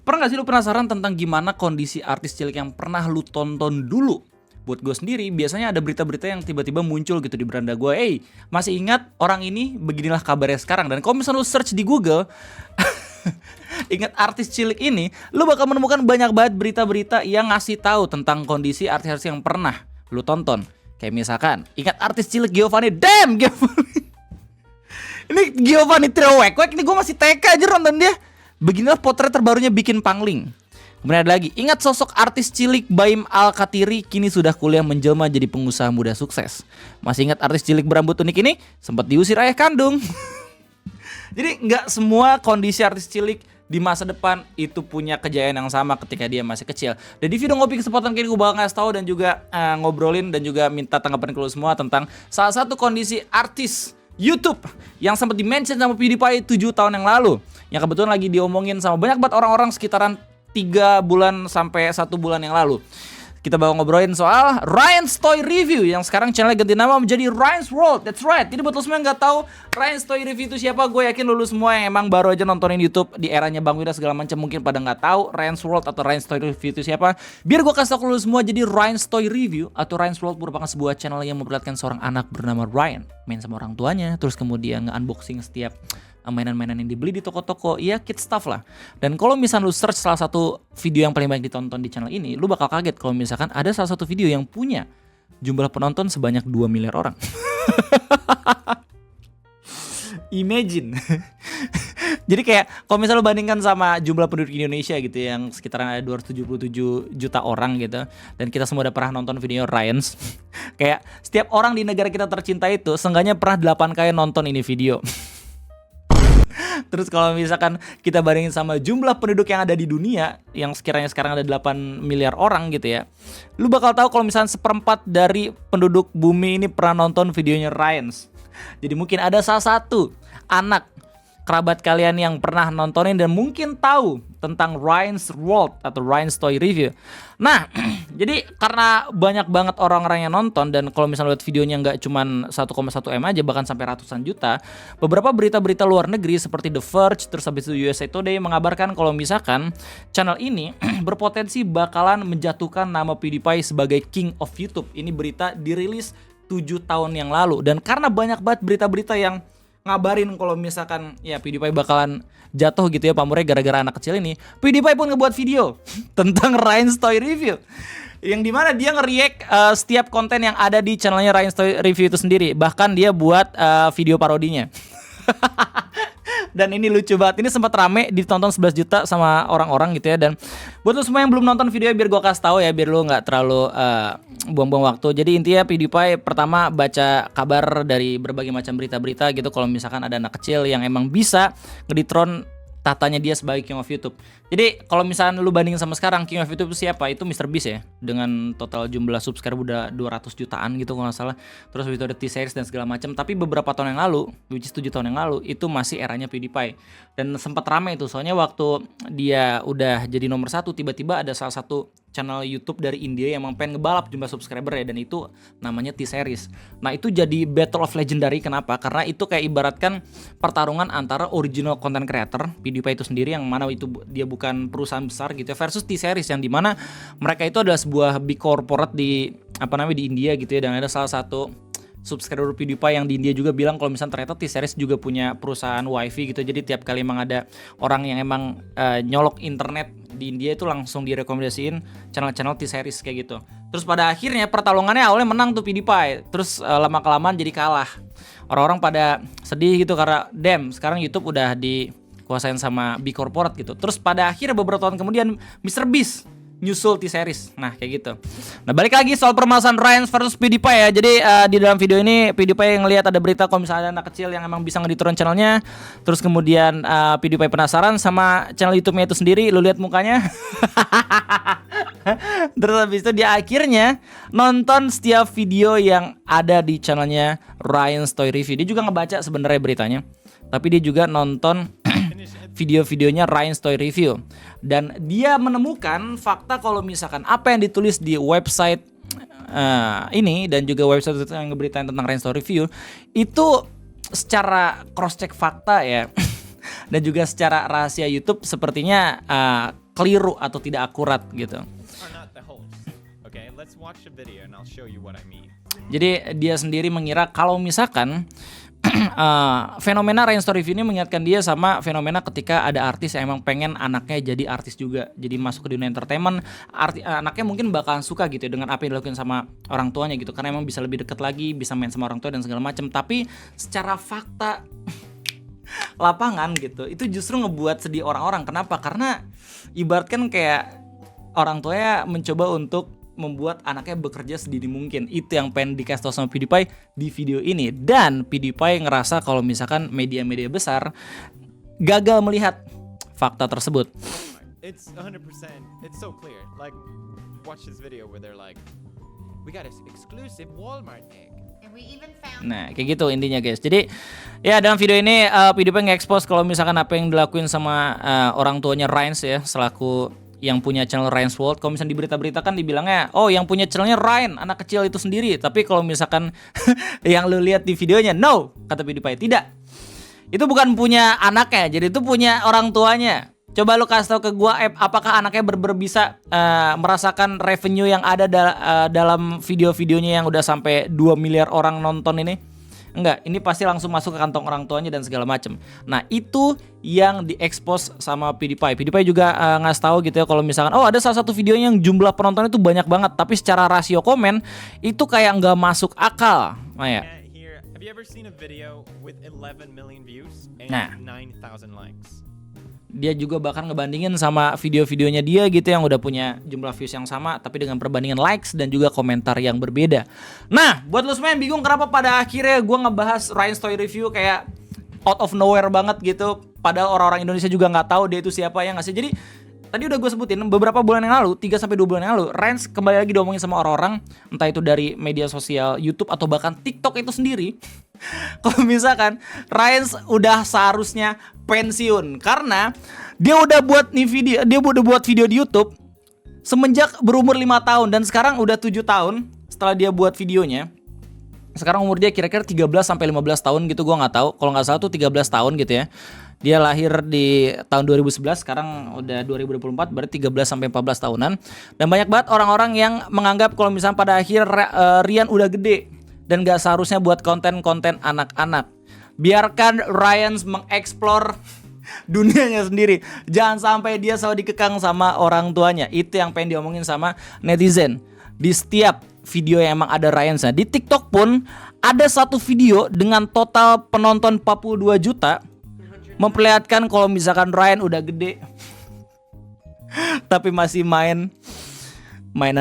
Pernah gak sih lu penasaran tentang gimana kondisi artis cilik yang pernah lu tonton dulu? Buat gue sendiri, biasanya ada berita-berita yang tiba-tiba muncul gitu di beranda gue. Masih ingat orang ini? Beginilah kabarnya sekarang. Dan kalau misalnya lu search di Google, ingat artis cilik ini, lu bakal menemukan banyak banget berita-berita yang ngasih tahu tentang kondisi artis-artis yang pernah lu tonton. Kayak misalkan, ingat artis cilik Giovanni. Damn, Giovanni. Ini Giovanni Triowek, ini gue masih TK aja nonton dia. Beginilah potret terbarunya Bikin Pangling. Kemudian ada lagi, ingat sosok artis cilik Baim Al-Katiri kini sudah kuliah menjelma jadi pengusaha muda sukses. Masih ingat artis cilik berambut unik ini? Sempat diusir ayah kandung. Jadi nggak semua kondisi artis cilik di masa depan itu punya kejayaan yang sama ketika dia masih kecil. Dan di video ngopi kesempatan kini gue bakal ngasih tahu dan juga ngobrolin dan juga minta tanggapan ke lu semua tentang salah satu kondisi artis YouTube yang sempat di-mention sama PewDiePie 7 tahun yang lalu, yang kebetulan lagi diomongin sama banyak banget orang-orang sekitaran 3 bulan sampai 1 bulan yang lalu. Kita bakal ngobrolin soal Ryan's Toy Review yang sekarang channelnya ganti nama menjadi Ryan's World. That's right. Jadi buat lo semua yang gak tahu Ryan's Toy Review itu siapa, gue yakin lo semua yang emang baru aja nontonin YouTube di eranya Bang Wira segala macam mungkin pada gak tahu Ryan's World atau Ryan's Toy Review itu siapa. Biar gue kasih tau ke lo semua, jadi Ryan's Toy Review atau Ryan's World merupakan sebuah channel yang memperlihatkan seorang anak bernama Ryan main sama orang tuanya, terus kemudian nge-unboxing setiap mainan-mainan yang dibeli di toko-toko, ya kid stuff lah. Dan kalau misalnya lu search salah satu video yang paling banyak ditonton di channel ini, lu bakal kaget kalau misalkan ada salah satu video yang punya jumlah penonton sebanyak 2 miliar orang. Imagine. Jadi kayak kalau misalnya lu bandingkan sama jumlah penduduk Indonesia gitu yang sekitaran ada 277 juta orang gitu, dan kita semua udah pernah nonton video Ryan's. Kayak setiap orang di negara kita tercinta itu seenggaknya pernah 8 kali nonton ini video. Terus kalau misalkan kita bandingin sama jumlah penduduk yang ada di dunia yang sekiranya sekarang ada 8 miliar orang gitu ya, lu bakal tahu kalau misalkan 1/4 dari penduduk bumi ini pernah nonton videonya Ryan's. Jadi mungkin ada salah satu anak kerabat kalian yang pernah nontonin dan mungkin tahu tentang Ryan's World atau Ryan's Toy Review. Nah, jadi karena banyak banget orang-orang yang nonton dan kalau misalnya lihat videonya nggak cuman 1,1 M aja bahkan sampai ratusan juta, beberapa berita-berita luar negeri seperti The Verge terus habis itu USA Today mengabarkan kalau misalkan channel ini berpotensi bakalan menjatuhkan nama PewDiePie sebagai King of YouTube. Ini berita dirilis 7 tahun yang lalu dan karena banyak banget berita-berita yang ngabarin kalau misalkan ya PewDiePie bakalan jatuh gitu ya pamornya gara-gara anak kecil ini, PewDiePie pun ngebuat video tentang Ryan's Toy Review yang dimana dia nge-react setiap konten yang ada di channelnya Ryan's Toy Review itu sendiri. Bahkan dia buat video parodinya. Dan ini lucu banget. Ini sempat rame ditonton 11 juta sama orang-orang gitu ya. Dan buat lo semua yang belum nonton videonya biar gue kasih tahu ya, biar lo nggak terlalu buang-buang waktu. Jadi intinya PewDiePie pertama baca kabar dari berbagai macam berita-berita gitu kalau misalkan ada anak kecil yang emang bisa ngeditron tatanya dia sebagai King of YouTube. Jadi kalau misalnya lu bandingin sama sekarang, King of YouTube itu siapa? Itu MrBeast ya, dengan total jumlah subscriber udah 200 jutaan gitu kalau nggak salah. Terus itu ada T-Series dan segala macam. Tapi beberapa tahun yang lalu, which is 7 tahun yang lalu, itu masih eranya PewDiePie. Dan sempat ramai itu, soalnya waktu dia udah jadi nomor 1, tiba-tiba ada salah satu channel YouTube dari India yang emang pengen ngebalap jumlah subscriber ya, dan itu namanya T-Series. Nah itu jadi Battle of Legendary, kenapa? Karena itu kayak ibaratkan pertarungan antara original content creator PewDiePie itu sendiri yang mana itu dia bukan perusahaan besar gitu ya, versus T-Series yang dimana mereka itu adalah sebuah big corporate di di India gitu ya, dan ada salah satu subscriber PewDiePie yang di India juga bilang kalau misalnya ternyata T-Series juga punya perusahaan wifi gitu, jadi tiap kali emang ada orang yang emang nyolok internet di India itu langsung direkomendasiin channel-channel T-Series kayak gitu. Terus pada akhirnya pertarungannya awalnya menang tuh PewDiePie, terus lama-kelamaan jadi kalah. Orang-orang pada sedih gitu karena sekarang YouTube udah dikuasain sama big corporate gitu. Terus pada akhirnya beberapa tahun kemudian MrBeast nyusul T-Series. Nah kayak gitu. Nah balik lagi soal permasalahan Ryan versus PewDiePie ya. Jadi di dalam video ini PewDiePie ngelihat ada berita kalau misalnya ada anak kecil yang emang bisa ngeditron channelnya. Terus kemudian PewDiePie penasaran sama channel YouTube-nya itu sendiri. Lu lihat mukanya. Terus habis itu dia akhirnya nonton setiap video yang ada di channelnya Ryan's Toy Review. Dia juga ngebaca sebenarnya beritanya, tapi dia juga nonton video-videonya Ryan's Toy Review. Dan dia menemukan fakta kalau misalkan apa yang ditulis di website ini dan juga website yang ngeberitain tentang Ryan's Toy Review itu secara cross check fakta ya dan juga secara rahasia YouTube sepertinya keliru atau tidak akurat gitu. Are not the host. Okay, let's watch the video and I'll show you what I mean. Jadi dia sendiri mengira kalau misalkan fenomena Rain Story Review ini mengingatkan dia sama fenomena ketika ada artis yang emang pengen anaknya jadi artis juga, jadi masuk ke dunia entertainment. Anaknya mungkin bakalan suka gitu ya dengan apa yang dilakukan sama orang tuanya gitu, karena emang bisa lebih dekat lagi, bisa main sama orang tua dan segala macam. Tapi secara fakta lapangan gitu, itu justru ngebuat sedih orang-orang. Kenapa? Karena ibaratkan kayak orang tuanya mencoba untuk membuat anaknya bekerja sedini mungkin. Itu yang pengen dikasih tau sama PewDiePie di video ini. Dan PewDiePie ngerasa kalau misalkan media-media besar gagal melihat fakta tersebut. It's 100%. It's so clear. Like, watch this video where they're like, we got an exclusive Walmart egg. Nah, kayak gitu intinya guys. Jadi ya dalam video ini PewDiePie nge-expose kalau misalkan apa yang dilakuin sama orang tuanya Ryan ya, selaku yang punya channel Ryan's World. Kalau misalnya di berita-berita kan dibilangnya, oh yang punya channelnya Ryan, anak kecil itu sendiri. Tapi kalau misalkan yang lu lihat di videonya, no, kata PewDiePie, tidak. Itu bukan punya anaknya, jadi itu punya orang tuanya. Coba lu kasih tau ke gua, apakah anaknya bisa merasakan revenue yang ada dalam video-videonya yang udah sampai 2 miliar orang nonton ini? Enggak, ini pasti langsung masuk ke kantong orang tuanya dan segala macem. Nah itu yang diekspos sama PewDiePie. PewDiePie juga ngasih tahu gitu ya kalau misalkan ada salah satu videonya yang jumlah penonton itu banyak banget, tapi secara rasio komen itu kayak nggak masuk akal. Nah ya. Have you ever seen a video with 11 million views and 9,000 likes? Dia juga bahkan ngebandingin sama video-videonya dia gitu yang udah punya jumlah views yang sama tapi dengan perbandingan likes dan juga komentar yang berbeda. Nah, buat lo semua yang bingung kenapa pada akhirnya gue ngebahas Ryan Story Review kayak out of nowhere banget gitu, padahal orang-orang Indonesia juga nggak tahu dia itu siapa, ya nggak sih? Jadi tadi udah gue sebutin beberapa bulan yang lalu, 3-2 bulan yang lalu, Ryan kembali lagi diomongin sama orang-orang, entah itu dari media sosial YouTube atau bahkan TikTok itu sendiri. Kalau misalkan Ryan udah seharusnya pensiun karena dia udah buat video di YouTube semenjak berumur 5 tahun dan sekarang udah 7 tahun setelah dia buat videonya. Sekarang umur dia kira-kira 13-15 tahun gitu, gua nggak tahu. Kalau nggak salah tuh 13 tahun gitu ya. Dia lahir di tahun 2011, sekarang udah 2024, berarti 13-14 tahunan. Dan banyak banget orang-orang yang menganggap kalau misalnya pada akhir Ryan udah gede dan gak seharusnya buat konten-konten anak-anak. Biarkan Ryan mengeksplor dunianya sendiri. Jangan sampai dia selalu dikekang sama orang tuanya. Itu yang pengen diomongin sama netizen. Di setiap video yang emang ada Ryan. Di TikTok pun ada satu video dengan total penonton 42 juta memperlihatkan kalau misalkan Ryan udah gede tapi masih mainan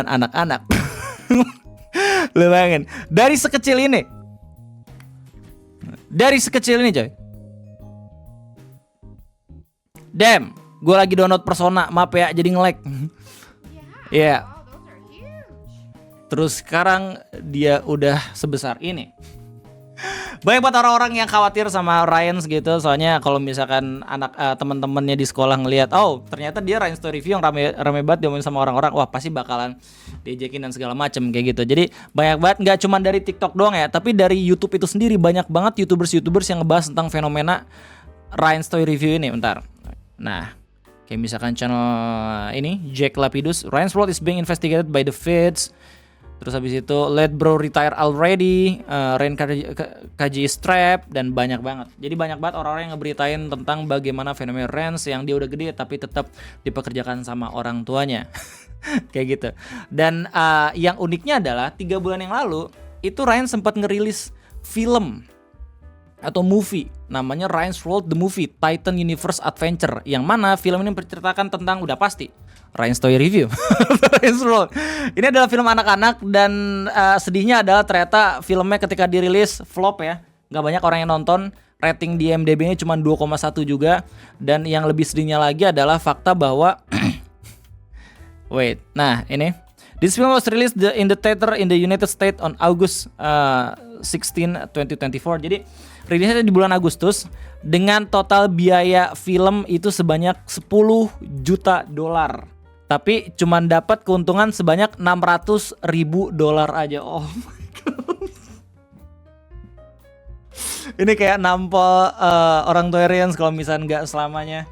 anak-anak. Lu bayangin, dari sekecil ini coy. Damn, gue lagi download Persona, maaf ya jadi nge-lag. Iya. Terus sekarang dia udah sebesar ini. Banyak banget orang-orang yang khawatir sama Ryan gitu, soalnya kalau misalkan anak teman-temannya di sekolah ngelihat, oh ternyata dia Ryan Story Review yang rame banget diomongin sama orang-orang, wah pasti bakalan diajakin dan segala macem kayak gitu. Jadi banyak banget, nggak cuma dari TikTok doang ya, tapi dari YouTube itu sendiri banyak banget YouTubers yang ngebahas tentang fenomena Ryan Story Review ini. Bentar. Nah, kayak misalkan channel ini Jack Lapidus, Ryan's World is being investigated by the feds. Terus habis itu Let Bro Retire Already, Rain KJ Strap, dan banyak banget. Jadi banyak banget orang-orang yang ngeberitain tentang bagaimana fenomena Rance yang dia udah gede tapi tetap dipekerjakan sama orang tuanya. Kayak gitu. Dan yang uniknya adalah 3 bulan yang lalu itu Ryan sempat ngerilis film atau movie namanya Ryan's World The Movie Titan Universe Adventure, yang mana film ini menceritakan tentang udah pasti Ryan Story Review. Ryan's World. Ini adalah film anak-anak dan sedihnya adalah ternyata filmnya ketika dirilis flop ya. Gak banyak orang yang nonton. Rating di IMDb-nya cuma 2,1 juga. Dan yang lebih sedihnya lagi adalah fakta bahwa wait, nah ini this film was released in the theater in the United States on August 16, 2024. Jadi rilisnya di bulan Agustus dengan total biaya film itu sebanyak 10 juta dolar. Tapi cuman dapat keuntungan sebanyak $600,000 aja. Oh my god. Ini kayak nampol orang tua Ryan kalau misalnya nggak selamanya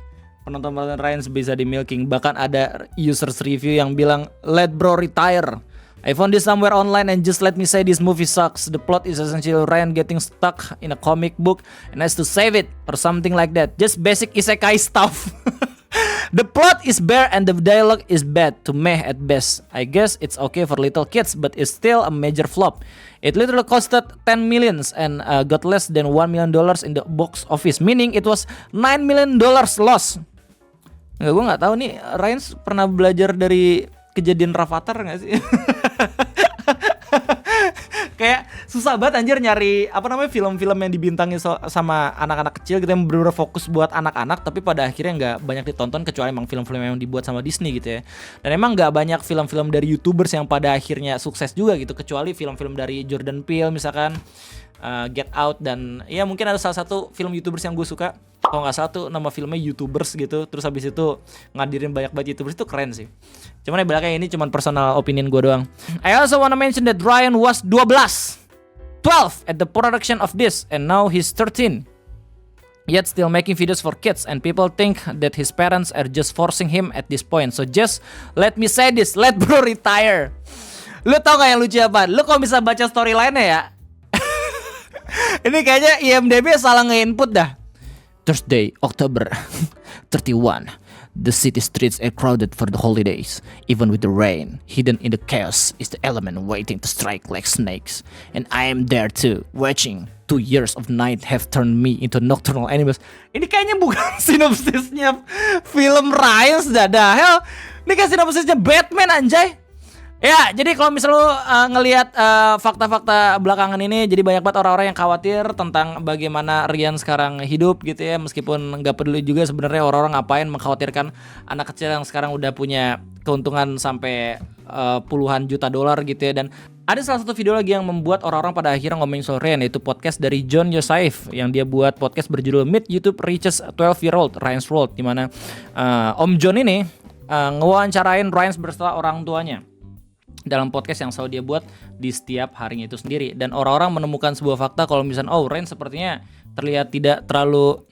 penonton Ryan bisa di milking. Bahkan ada users review yang bilang, "Let bro retire. I found this somewhere online and just let me say this movie sucks. The plot is essentially Ryan getting stuck in a comic book and has to save it or something like that. Just basic isekai stuff." The plot is bare and the dialogue is bad to meh at best. I guess it's okay for little kids, but it's still a major flop. It literally costed 10 millions and got less than $1 million in the box office, meaning it was $9 million loss. Enggak, gue nggak tahu nih, Ryan pernah belajar dari kejadian Rafathar nggak sih? Kayak susah banget anjir nyari film-film yang dibintangi sama anak-anak kecil gitu yang bener-bener fokus buat anak-anak, tapi pada akhirnya nggak banyak ditonton kecuali emang film-film yang dibuat sama Disney gitu ya. Dan emang nggak banyak film-film dari YouTubers yang pada akhirnya sukses juga gitu, kecuali film-film dari Jordan Peele misalkan, Get Out, dan ya mungkin ada salah satu film YouTubers yang gue suka. Kalau nggak salah tuh nama filmnya YouTubers gitu. Terus habis itu ngadirin banyak banget YouTubers, itu keren sih. Cuman ya belakang ini cuman personal opinion gue doang. I also wanna mention that Ryan was 12 at the production of this and now he's 13. Yet still making videos for kids and people think that his parents are just forcing him at this point. So just let me say this, let bro retire. Lu tau gak yang lucu apa? Lu kalau bisa baca storyline-nya ya. Ini kayaknya IMDb salah nge-input dah. Thursday, October 31. The city streets are crowded for the holidays. Even with the rain, hidden in the chaos is the element waiting to strike like snakes. And I am there too, watching. 2 years of night have turned me into nocturnal animals. Ini kayaknya bukan sinopsisnya film Ryan, dah hell. Ini kayak sinopsisnya Batman anjay. Ya, jadi kalau misalnya lu ngelihat fakta-fakta belakangan ini, jadi banyak banget orang-orang yang khawatir tentang bagaimana Ryan sekarang hidup gitu ya, meskipun nggak peduli juga sebenarnya orang-orang ngapain mengkhawatirkan anak kecil yang sekarang udah punya keuntungan sampai puluhan juta dolar gitu ya. Dan ada salah satu video lagi yang membuat orang-orang pada akhirnya ngomongin soal Ryan, yaitu podcast dari John Yosaif yang dia buat podcast berjudul Meet YouTube Reaches 12-Year-Old Ryan's World, dimana Om John ini ngewawancarain Ryan bersama orang tuanya dalam podcast yang selalu dia buat di setiap harinya itu sendiri. Dan orang-orang menemukan sebuah fakta kalau misalnya Ryan sepertinya terlihat tidak terlalu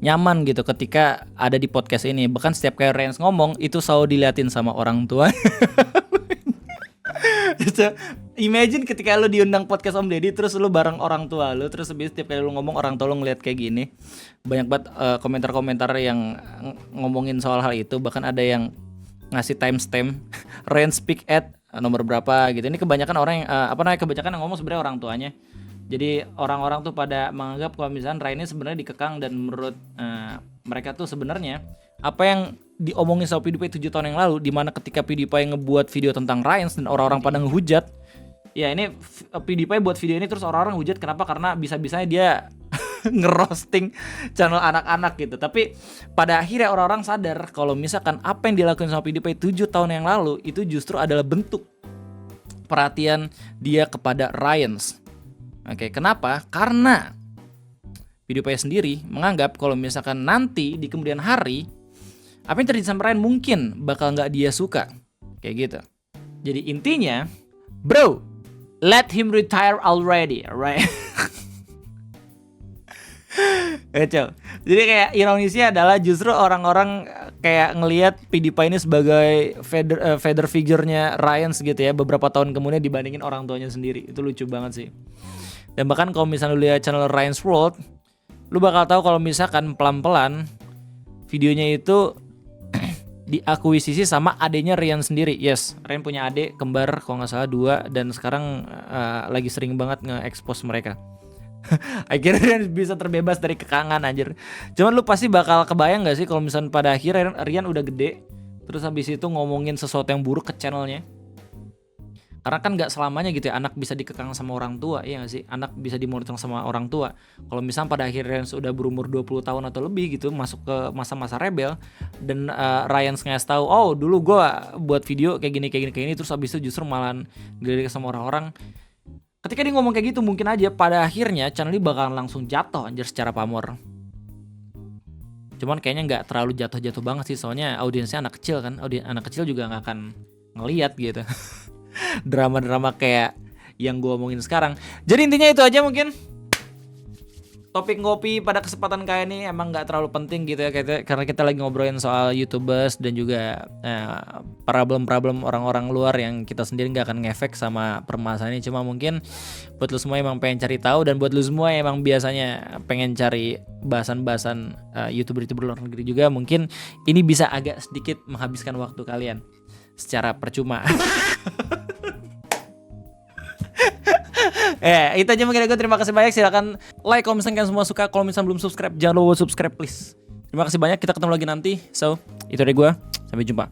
nyaman gitu ketika ada di podcast ini. Bahkan setiap kali Ryan ngomong itu selalu diliatin sama orang tua. Imagine ketika lu diundang podcast Om Deddy, terus lu bareng orang tua lu, terus habis setiap kali lu ngomong orang tua lu ngeliat kayak gini. Banyak banget komentar-komentar yang ngomongin soal hal itu. Bahkan ada yang ngasih timestamp Ryan speak at nomor berapa gitu. Ini kebanyakan orang yang kebanyakan yang ngomong sebenarnya orang tuanya. Jadi orang-orang tuh pada menganggap kalau misalnya Ryan ini sebenarnya dikekang, dan menurut mereka tuh sebenarnya apa yang diomongin sama PewDiePie 7 tahun yang lalu, dimana ketika PewDiePie ngebuat video tentang Ryan dan orang-orang pada ngehujat. Ya ini PewDiePie buat video ini terus orang-orang hujat kenapa? Karena bisa-bisanya dia ngerosting channel anak-anak gitu. Tapi pada akhirnya orang-orang sadar kalau misalkan apa yang dilakukan sama PewDiePie 7 tahun yang lalu itu justru adalah bentuk perhatian dia kepada Ryans. Oke, kenapa? Karena PewDiePie sendiri menganggap kalau misalkan nanti di kemudian hari apa yang terjadi sama Ryan mungkin bakal nggak dia suka, kayak gitu. Jadi intinya, bro, let him retire already, alright? Kacau. Jadi kayak ironisnya adalah justru orang-orang kayak ngelihat PewDiePie ini sebagai father figure-nya Ryan gitu ya, beberapa tahun kemudian dibandingin orang tuanya sendiri. Itu lucu banget sih. Dan bahkan kalau misalnya lu lihat channel Ryan's World, lu bakal tahu kalau misalkan pelan-pelan videonya itu diakuisisi sama adenya Ryan sendiri. Yes, Ryan punya adik kembar kalau nggak salah 2, dan sekarang lagi sering banget nge-expose mereka. Akhirnya bisa terbebas dari kekangan anjir. Cuman lu pasti bakal kebayang gak sih kalau misalnya pada akhirnya Ryan udah gede, terus habis itu ngomongin sesuatu yang buruk ke channelnya. Karena kan gak selamanya gitu ya anak bisa dikekang sama orang tua, iya gak sih? Anak bisa dimonitor sama orang tua. Kalau misalnya pada akhirnya sudah berumur 20 tahun atau lebih gitu, masuk ke masa-masa rebel, dan Ryan ngasih tahu, oh dulu gue buat video kayak gini, terus habis itu justru malah gede sama orang-orang. Ketika dia ngomong kayak gitu, mungkin aja pada akhirnya channel ini bakalan langsung jatuh anjir secara pamor. Cuman kayaknya nggak terlalu jatuh-jatuh banget sih, soalnya audiensnya anak kecil kan. Anak kecil juga nggak akan ngelihat gitu. Drama-drama kayak yang gue omongin sekarang. Jadi intinya itu aja mungkin. topik ngopi pada kesempatan kali ini emang nggak terlalu penting gitu ya, karena kita lagi ngobrolin soal YouTubers dan juga problem-problem orang-orang luar yang kita sendiri nggak akan ngefek sama permasalahan ini. Cuma mungkin buat lu semua emang pengen cari tahu, dan buat lu semua emang biasanya pengen cari bahasan-bahasan YouTuber-YouTuber luar negeri juga, mungkin ini bisa agak sedikit menghabiskan waktu kalian secara percuma. Itu aja mungkin aku. Terima kasih banyak. Silakan like kalau misalkan semua suka. Kalau misalkan belum subscribe, jangan lupa subscribe please. Terima kasih banyak. Kita ketemu lagi nanti. So, itu dari gue. Sampai jumpa.